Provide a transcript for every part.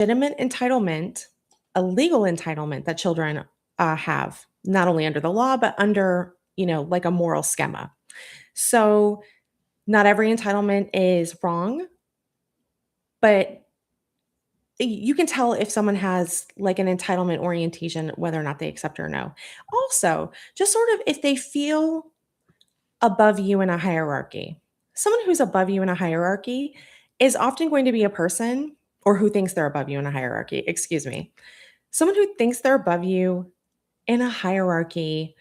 legitimate entitlement, a legal entitlement that children have, not only under the law, but under, like a moral schema. So, not every entitlement is wrong, but you can tell if someone has like an entitlement orientation, whether or not they accept it or no. Also, just sort of if they feel above you in a hierarchy. Someone who's above you in a hierarchy is often going to be a person, or who thinks they're above you in a hierarchy, excuse me. Someone who thinks they're above you in a hierarchy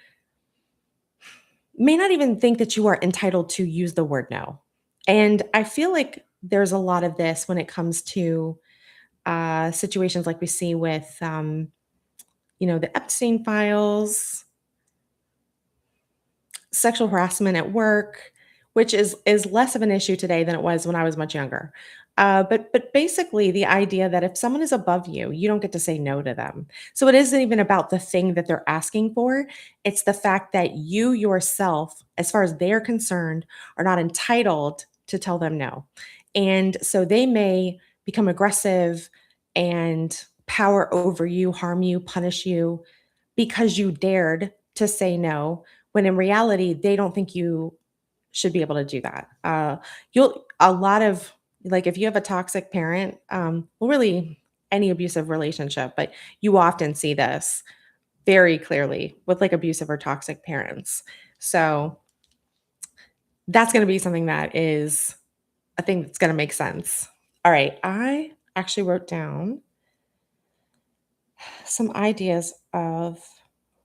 may not even think that you are entitled to use the word no. And I feel like there's a lot of this when it comes to situations like we see with, the Epstein files, sexual harassment at work, which is less of an issue today than it was when I was much younger. But basically, the idea that if someone is above you, you don't get to say no to them. So it isn't even about the thing that they're asking for. It's the fact that you yourself, as far as they're concerned, are not entitled to tell them no. And so they may become aggressive and power over you, harm you, punish you because you dared to say no, when in reality, they don't think you should be able to do that. You'll a lot of like if you have a toxic parent, well, really any abusive relationship, but you often see this very clearly with like abusive or toxic parents. So that's going to be something that is a thing that's going to make sense. All right, I actually wrote down some ideas of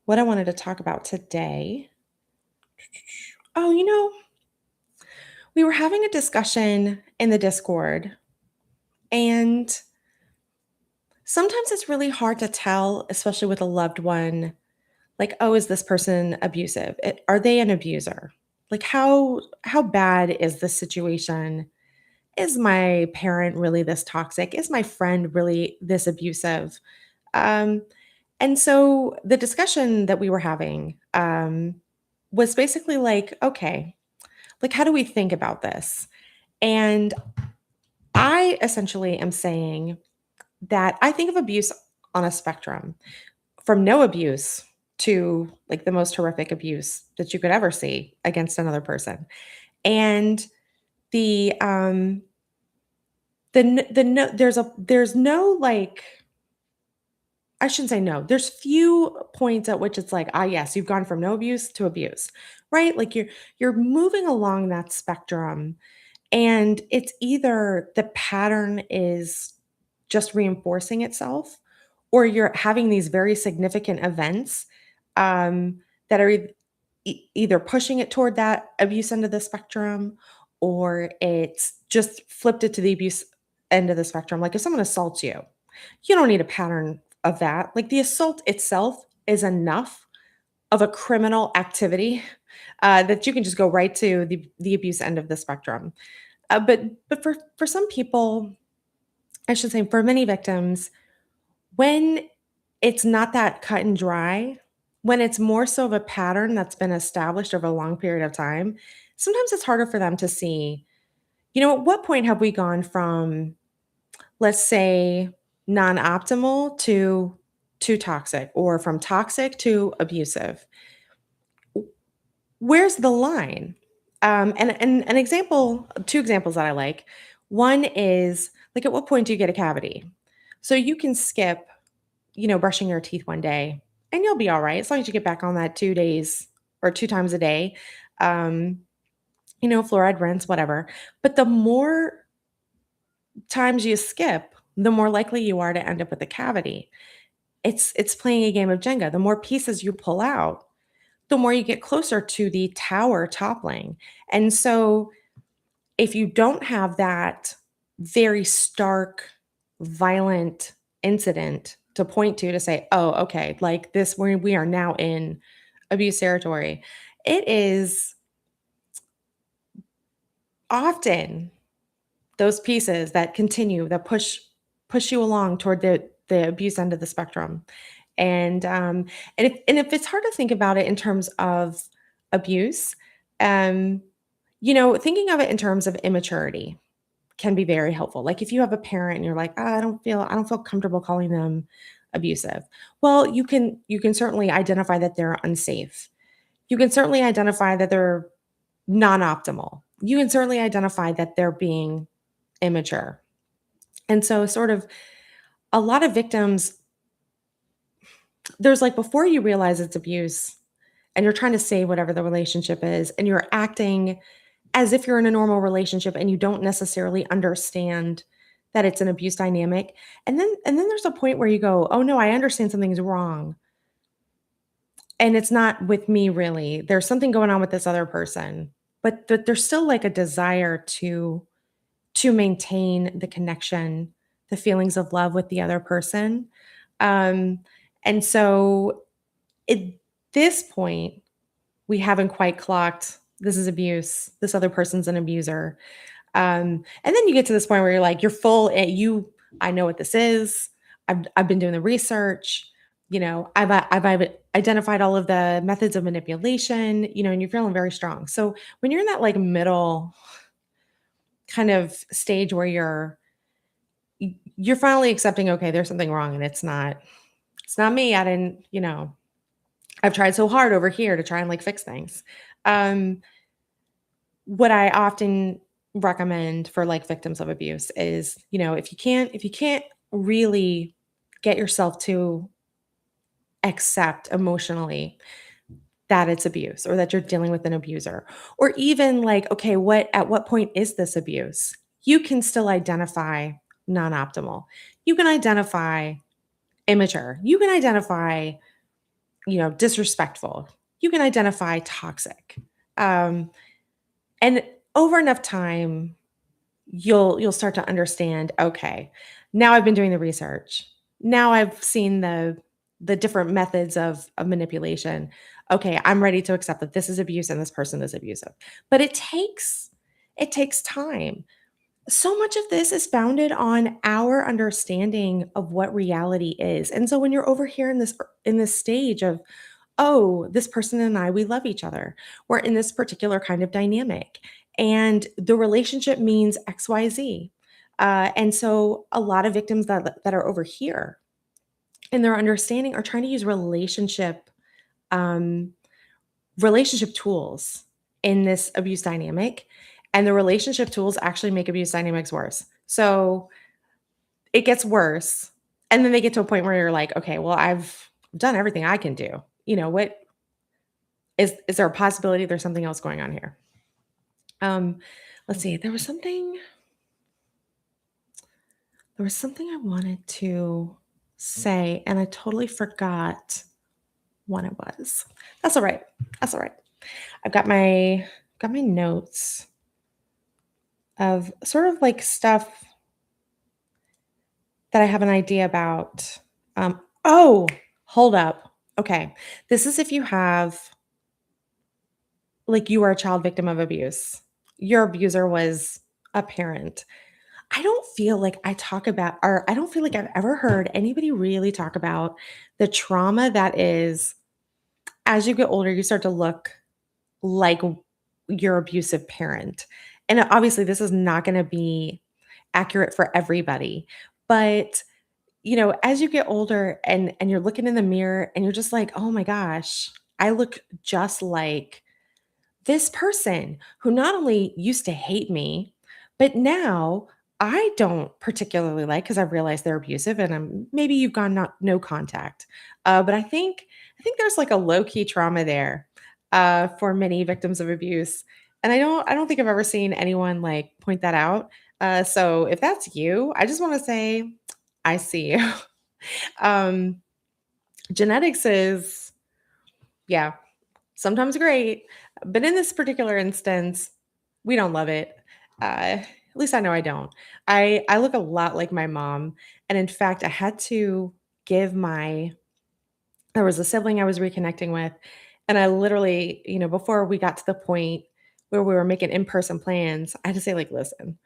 what I wanted to talk about today. Oh, we were having a discussion in the Discord, and sometimes it's really hard to tell, especially with a loved one, like, oh, is this person abusive? Are they an abuser? Like, how bad is this situation? Is my parent really this toxic? Is my friend really this abusive? Um, and so the discussion that we were having was basically like, okay, like, how do we think about this? And I essentially am saying that I think of abuse on a spectrum from no abuse to like the most horrific abuse that you could ever see against another person. And the the no there's no like I shouldn't say no. There's few points at which it's like, ah yes, you've gone from no abuse to abuse. Right? Like you're moving along that spectrum. And it's either the pattern is just reinforcing itself, or you're having these very significant events that are either pushing it toward that abuse end of the spectrum, or it's just flipped it to the abuse end of the spectrum. Like if someone assaults you, you don't need a pattern of that. Like the assault itself is enough of a criminal activity that you can just go right to the abuse end of the spectrum. But for some people, I should say for many victims, when it's not that cut and dry, when it's more so of a pattern that's been established over a long period of time, sometimes it's harder for them to see, at what point have we gone from, let's say, non-optimal to too toxic, or from toxic to abusive? Where's the line? And an example, two examples that I like. One is like, at what point do you get a cavity? So you can skip, brushing your teeth one day and you'll be all right as long as you get back on that 2 days or two times a day. Um, fluoride rinse, whatever. But the more times you skip, the more likely you are to end up with a cavity. It's playing a game of Jenga. The more pieces you pull out, the more you get closer to the tower toppling. And so if you don't have that very stark, violent incident to point to say, oh, okay, like this, we are now in abuse territory, it is often those pieces that continue that push you along toward the abuse end of the spectrum. And if it's hard to think about it in terms of abuse, um, thinking of it in terms of immaturity. can be very helpful. Like if you have a parent and you're like, "Ah, I don't feel comfortable calling them abusive." Well, you can certainly identify that they're unsafe. You can certainly identify that they're non-optimal. You can certainly identify that they're being immature. And so sort of a lot of victims, there's like before you realize it's abuse and you're trying to save whatever the relationship is and you're acting as if you're in a normal relationship and you don't necessarily understand that it's an abuse dynamic. And then there's a point where you go, "Oh no, I understand something's wrong. And it's not with me really. There's something going on with this other person." But there's still like a desire to maintain the connection, the feelings of love with the other person. Um, and so at this point, we haven't quite clocked this is abuse. This other person's an abuser. And then you get to this point where you're like, you're full. I know what this is. I've been doing the research. I've identified all of the methods of manipulation. And you're feeling very strong. So when you're in that like middle kind of stage where you're finally accepting, okay, there's something wrong, and it's not me. I didn't. I've tried so hard over here to try and like fix things. Um, what I often recommend for like victims of abuse is, if you can't really get yourself to accept emotionally that it's abuse or that you're dealing with an abuser, or even like, okay, at what point is this abuse? You can still identify non-optimal. You can identify immature. You can identify, disrespectful. You can identify toxic. Um, and over enough time, you'll start to understand, okay, now I've been doing the research. Now I've seen the different methods of manipulation. Okay, I'm ready to accept that this is abuse and this person is abusive. But it takes time. So much of this is founded on our understanding of what reality is. And so when you're over here in this stage of, oh, this person and I, we love each other. We're in this particular kind of dynamic. And the relationship means XYZ. And so a lot of victims that are over here in their understanding are trying to use um, relationship tools in this abuse dynamic. And the relationship tools actually make abuse dynamics worse. So it gets worse. And then they get to a point where you're like, okay, well, I've done everything I can do. What is there a possibility there's something else going on here? Um, let's see. There was something I wanted to say, and I totally forgot what it was. That's all right. That's all right. I've got my notes of sort of like stuff that I have an idea about. Oh, hold up. Okay. This is if you have like you are a child victim of abuse. Your abuser was a parent. I don't feel like I talk about, or I don't feel like I've ever heard anybody really talk about the trauma that is as you get older, you start to look like your abusive parent. And obviously, this is not going to be accurate for everybody. But, as you get older and you're looking in the mirror and you're just like, oh my gosh, I look just like this person who not only used to hate me, but now I don't particularly like because I've realized they're abusive and maybe you've gone not no contact. But I think there's like a low key trauma there for many victims of abuse, and I don't think I've ever seen anyone like point that out. So if that's you, I just want to say I see you. um, Genetics is, yeah, sometimes great, but in this particular instance, we don't love it. At least I know I don't. I look a lot like my mom, and in fact, I had to give my there was a sibling I was reconnecting with, and I literally, before we got to the point where we were making in-person plans, I had to say like, "Listen,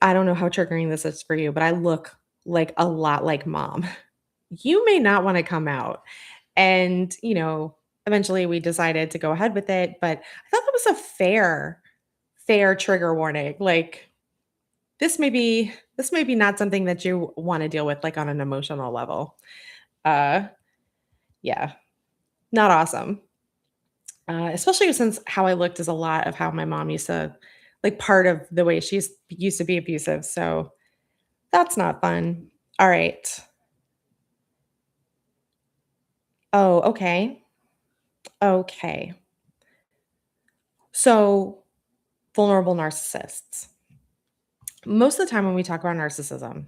I don't know how triggering this is for you, but I look like a lot like mom. You may not wanna come out." And, eventually we decided to go ahead with it, but I thought that was a fair trigger warning. Like, this may be not something that you wanna deal with, like, on an emotional level. Uh, yeah, not awesome. Especially since how I looked is a lot of how my mom used to like, part of the way she used to be abusive, so that's not fun. Alright. Oh, okay. Okay. So, vulnerable narcissists. Most of the time when we talk about narcissism,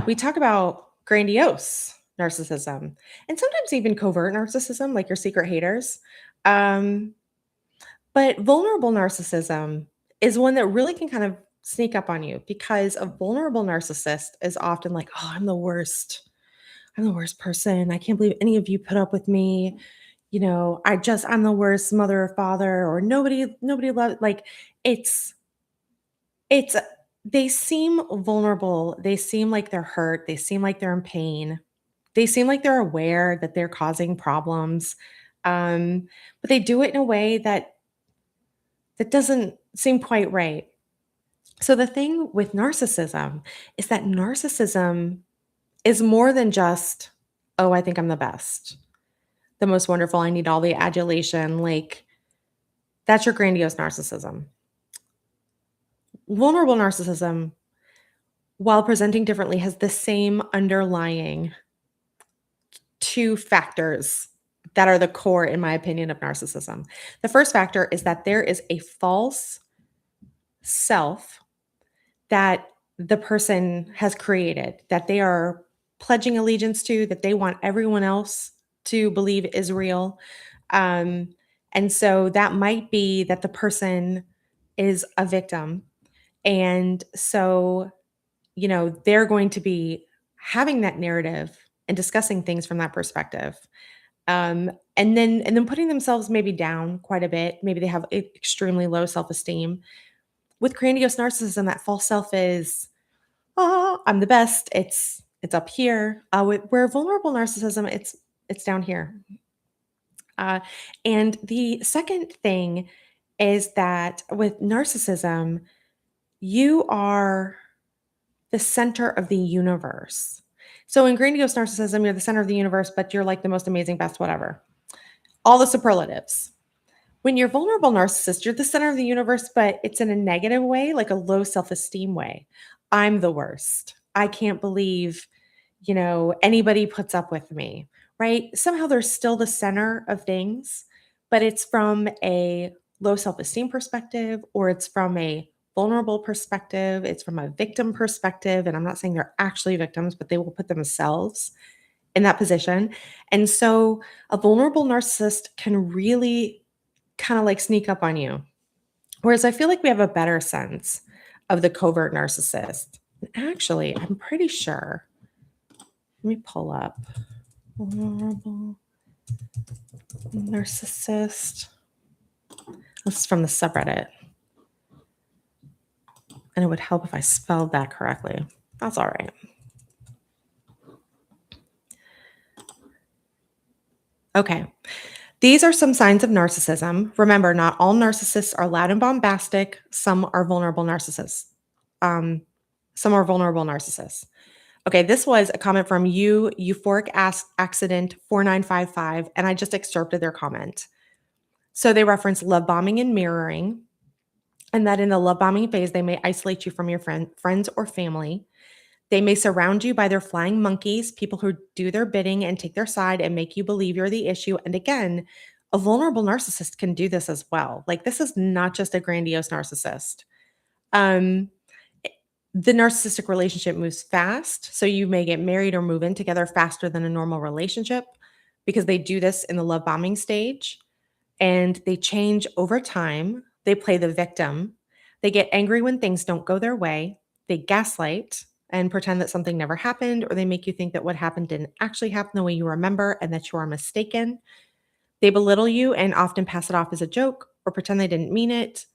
we talk about grandiose narcissism and sometimes even covert narcissism, like your secret haters. Um, but vulnerable narcissism is one that really can kind of sneak up on you because a vulnerable narcissist is often like, oh, I'm the worst. I'm the worst person. I can't believe any of you put up with me. I'm the worst mother or father, or nobody loves, like, it's it's they seem vulnerable, they seem like they're hurt, they seem like they're in pain, they seem like they're aware that they're causing problems, um, but they do it in a way that doesn't seem quite right. So the thing with narcissism is that narcissism is more than just, "Oh, I think I'm the best, the most wonderful, I need all the adulation," like, that's your grandiose narcissism. Vulnerable narcissism, while presenting differently, has the same underlying 2 factors that are the core, in my opinion, of narcissism. The first factor is that there is a false self that the person has created, that they are pledging allegiance to, that they want everyone else to believe is real. Um, and so that might be that the person is a victim. And so, they're going to be having that narrative and discussing things from that perspective. And then putting themselves maybe down quite a bit. Maybe they have extremely low self-esteem. With grandiose narcissism, that false self is, "Oh, I'm the best. It's up here." Where vulnerable narcissism, it's down here. Uh, and the second thing is that with narcissism, you are the center of the universe. So in grandiose narcissism, you're the center of the universe, but you're like the most amazing, best, whatever. All the superlatives. When you're vulnerable narcissist, you're the center of the universe, but it's in a negative way, like a low self-esteem way. I'm the worst. I can't believe, anybody puts up with me, right? Somehow they're still the center of things, but it's from a low self-esteem perspective, or it's from a vulnerable perspective, it's from a victim perspective. And I'm not saying they're actually victims, but they will put themselves in that position. And so a vulnerable narcissist can really kind of like sneak up on you. Whereas I feel like we have a better sense of the covert narcissist. Actually, I'm pretty sure. Let me pull up vulnerable narcissist. This is from the subreddit. And it would help if I spelled that correctly. That's all right. Okay. These are some signs of narcissism. Remember, not all narcissists are loud and bombastic. Some are vulnerable narcissists. Um, some are vulnerable narcissists. Okay, this was a comment from Euphoric Accident 4955, and I just excerpted their comment. So they reference love bombing and mirroring, and that in the love bombing phase, they may isolate you from your friends or family. They may surround you by their flying monkeys, people who do their bidding and take their side and make you believe you're the issue. And again, a vulnerable narcissist can do this as well. Like, this is not just a grandiose narcissist. Um, the narcissistic relationship moves fast. So you may get married or move in together faster than a normal relationship because they do this in the love bombing stage, and they change over time. They play the victim. They get angry when things don't go their way. They gaslight and pretend that something never happened, or they make you think that what happened didn't actually happen the way you remember and that you are mistaken. They belittle you and often pass it off as a joke or pretend they didn't mean it.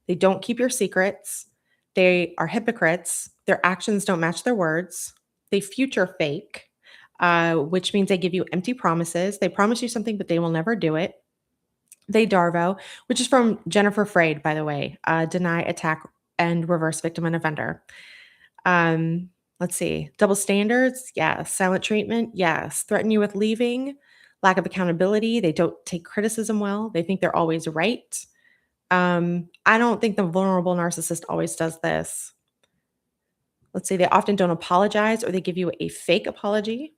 They don't keep your secrets. They are hypocrites. Their actions don't match their words. They future fake, which means they give you empty promises. They promise you something, but they will never do it. They Darvo, which is from Jennifer Freyd, by the way, deny, attack, and reverse victim and offender. Um, let's see, double standards, yes. Silent treatment, yes. Threaten you with leaving, lack of accountability. They don't take criticism well. They think they're always right. I don't think the vulnerable narcissist always does this. Let's see, they often don't apologize or they give you a fake apology.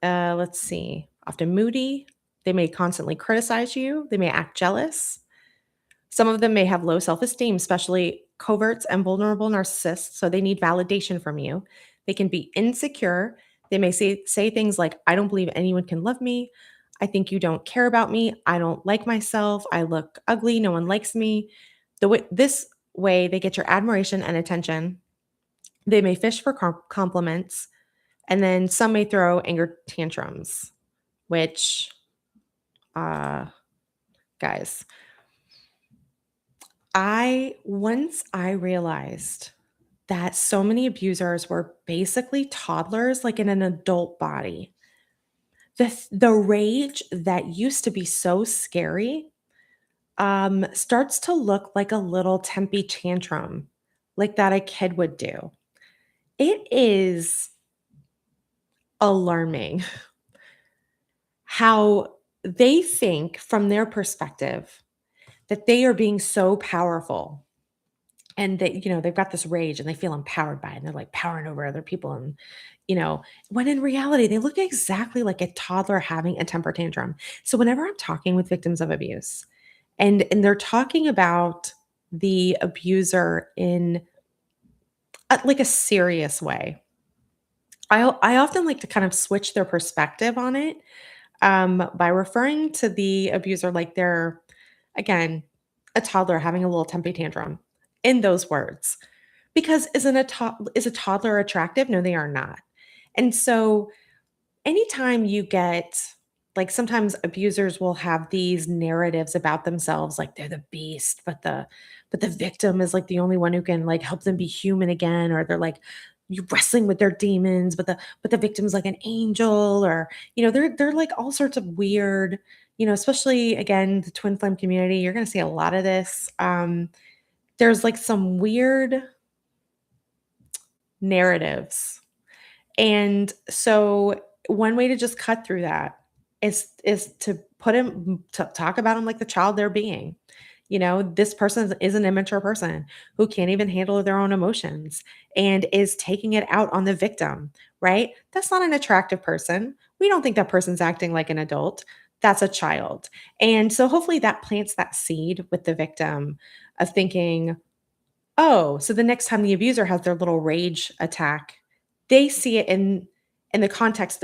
Let's see, often moody. They may constantly criticize you. They may act jealous. Some of them may have low self esteem, especially coverts and vulnerable narcissists. So they need validation from you. They can be insecure. They may say things like, I don't believe anyone can love me. I think you don't care about me. I don't like myself. I look ugly. No one likes me. This way, they get your admiration and attention. They may fish for compliments. And then some may throw anger tantrums, which, uh, guys, once I realized that so many abusers were basically toddlers, like in an adult body. The rage that used to be so scary, starts to look like a little tempy tantrum, like that a kid would do. It is alarming how they think from their perspective that they are being so powerful and that, they've got this rage and they feel empowered by it and they're like powering over other people and, when in reality they look exactly like a toddler having a temper tantrum. So whenever I'm talking with victims of abuse and they're talking about the abuser in like a serious way, I often like to kind of switch their perspective on it, by referring to the abuser like they're, again, a toddler having a little temper tantrum in those words. Because is a toddler attractive? No, they are not. And so anytime you get, like, sometimes abusers will have these narratives about themselves like they're the beast, but the victim is like the only one who can like help them be human again, or they're like you wrestling with their demons, but the victim's like an angel, or they're like all sorts of weird, especially again the twin flame community. You're gonna see a lot of this. There's like some weird narratives. And so one way to just cut through that is to put him to talk about him like the child they're being. This person is an immature person who can't even handle their own emotions and is taking it out on the victim, right? That's not an attractive person. We don't think that person's acting like an adult. That's a child. And so hopefully that plants that seed with the victim of thinking, oh, so the next time the abuser has their little rage attack, they see it in the context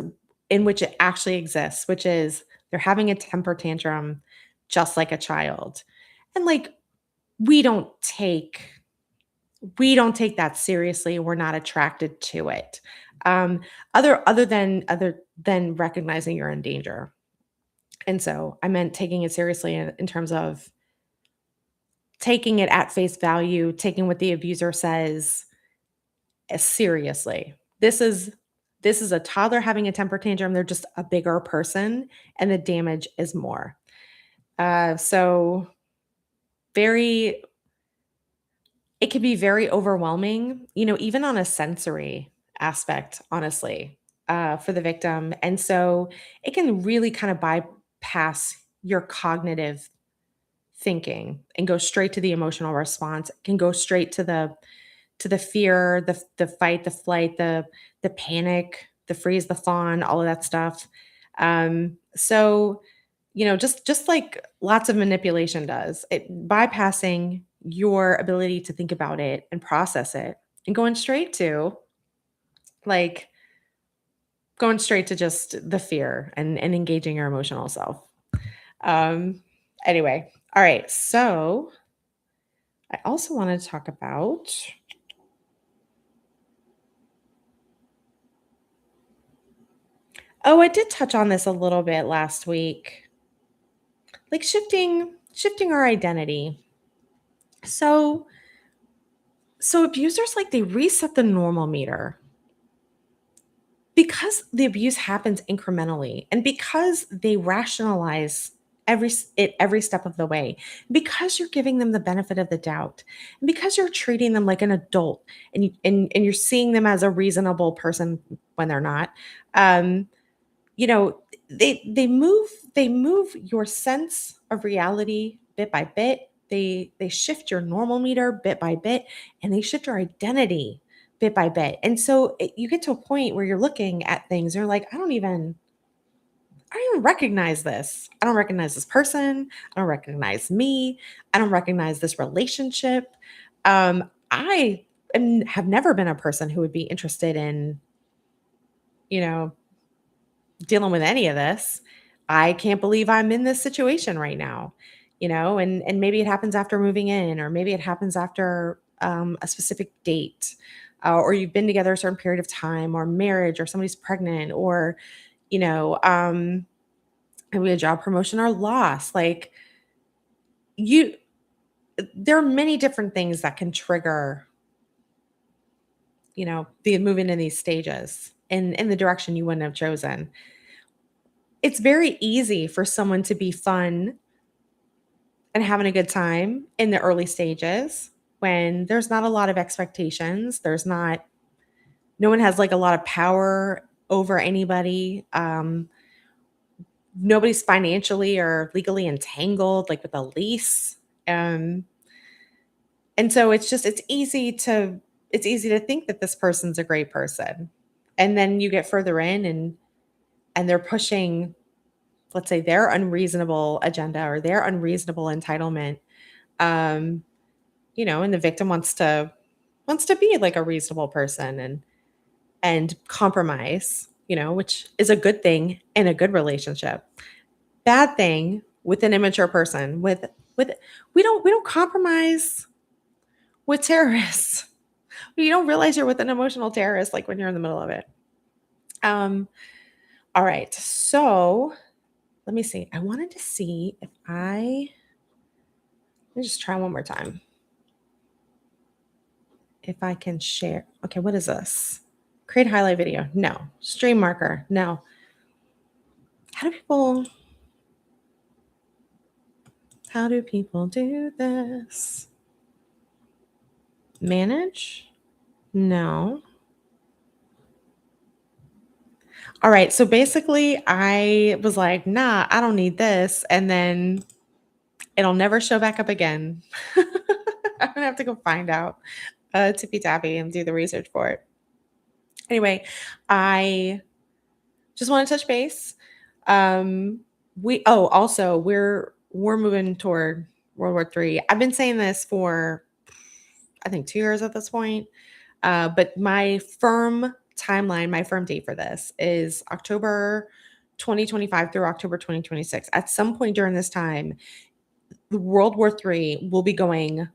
in which it actually exists, which is they're having a temper tantrum just like a child. And like we don't take we don't take that seriously. We're not attracted to it. Um, other than recognizing you're in danger. And so I meant taking it seriously in terms of taking it at face value, taking what the abuser says seriously. This is a toddler having a temper tantrum. They're just a bigger person, and the damage is more. So very, it can be very overwhelming, even on a sensory aspect, honestly, for the victim. And so it can really kind of bypass your cognitive thinking and go straight to the emotional response. It can go straight to the fear, the fight, the flight, the panic, the freeze, the fawn, all of that stuff. So just like lots of manipulation does, it bypassing your ability to think about it and process it, and like going straight to just the fear and engaging your emotional self. Um, anyway, all right. So I also want to talk about. Oh, I did touch on this a little bit last week. Like shifting our identity. So abusers, like, they reset the normal meter because the abuse happens incrementally and because they rationalize every step of the way, because you're giving them the benefit of the doubt, and because you're treating them like an adult, and you're seeing them as a reasonable person when they're not. um you know, they move your sense of reality bit by bit. They shift your normal meter bit by bit, and they shift your identity bit by bit. And so you get to a point where you're looking at things, you're like, I don't even recognize this. I don't recognize this person. I don't recognize me. I don't recognize this relationship. Have never been a person who would be interested in, you know, dealing with any of this. I can't believe I'm in this situation right now, and maybe it happens after moving in, or maybe it happens after a specific date, or you've been together a certain period of time, or marriage, or somebody's pregnant, or you know, maybe a job promotion or loss. Like you, there are many different things that can trigger, the moving in these stages in the direction you wouldn't have chosen. It's very easy for someone to be fun and having a good time in the early stages when there's not a lot of expectations. No one has like a lot of power over anybody. Nobody's financially or legally entangled, like with a lease. Um, and so it's easy to think that this person's a great person. And then you get further in, and they're pushing, let's say, their unreasonable agenda or their unreasonable entitlement. Um, and the victim wants to be like a reasonable person and compromise, which is a good thing in a good relationship. Bad thing with an immature person. With we don't compromise with terrorists. You don't realize you're with an emotional terrorist like when you're in the middle of it. Um, all right. So let me see. I wanted to see if let me just try one more time. If I can share. Okay, what is this? Create highlight video. No. Stream marker. No. How do people how do people do this? Manage? No. All right. So basically I was like, nah, I don't need this. And then it'll never show back up again. I'm gonna have to go find out Tippy Tappy and do the research for it. Anyway, I just want to touch base. Also we're moving toward World War III. I've been saying this for I think 2 years at this point. But my firm timeline, my firm date for this is October 2025 through October 2026. At some point during this time, the World War III will be going,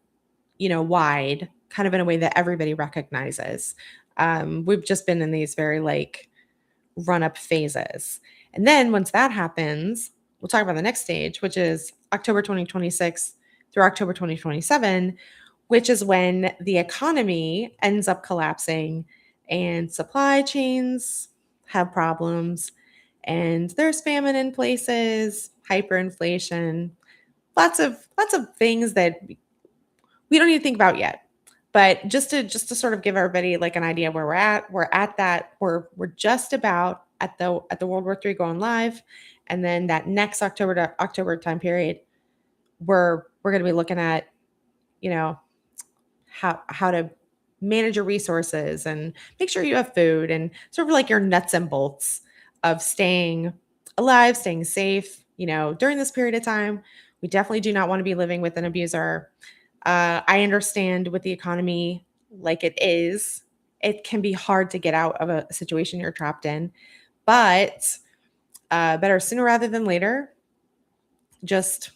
wide, kind of in a way that everybody recognizes. We've just been in these very like run up phases. And then once that happens, we'll talk about the next stage, which is October 2026 through October 2027, which is when the economy ends up collapsing and supply chains have problems, and there's famine in places, hyperinflation, lots of things that we don't even think about yet. But just to sort of give everybody like an idea where we're at that we're just about at the World War III going live, and then that next October to October time period, we're going to be looking at, you know how to manage your resources and make sure you have food, and sort of like your nuts and bolts of staying alive, staying safe. During this period of time, we definitely do not want to be living with an abuser. I understand with the economy like it is, it can be hard to get out of a situation you're trapped in, but better sooner rather than later. Just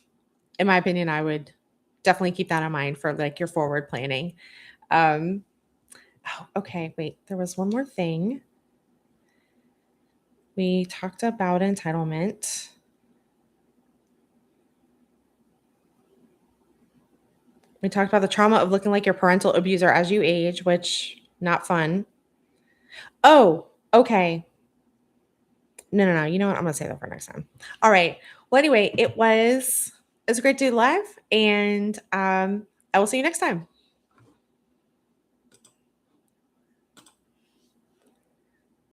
in my opinion, I would definitely keep that in mind for like your forward planning. Um, oh, okay, wait, there was one more thing. We talked about entitlement. We talked about the trauma of looking like your parental abuser as you age, which not fun. Oh, okay. No, no, no. You know what? I'm gonna say that for next time. All right. Well, anyway, it was great to do live, and I will see you next time.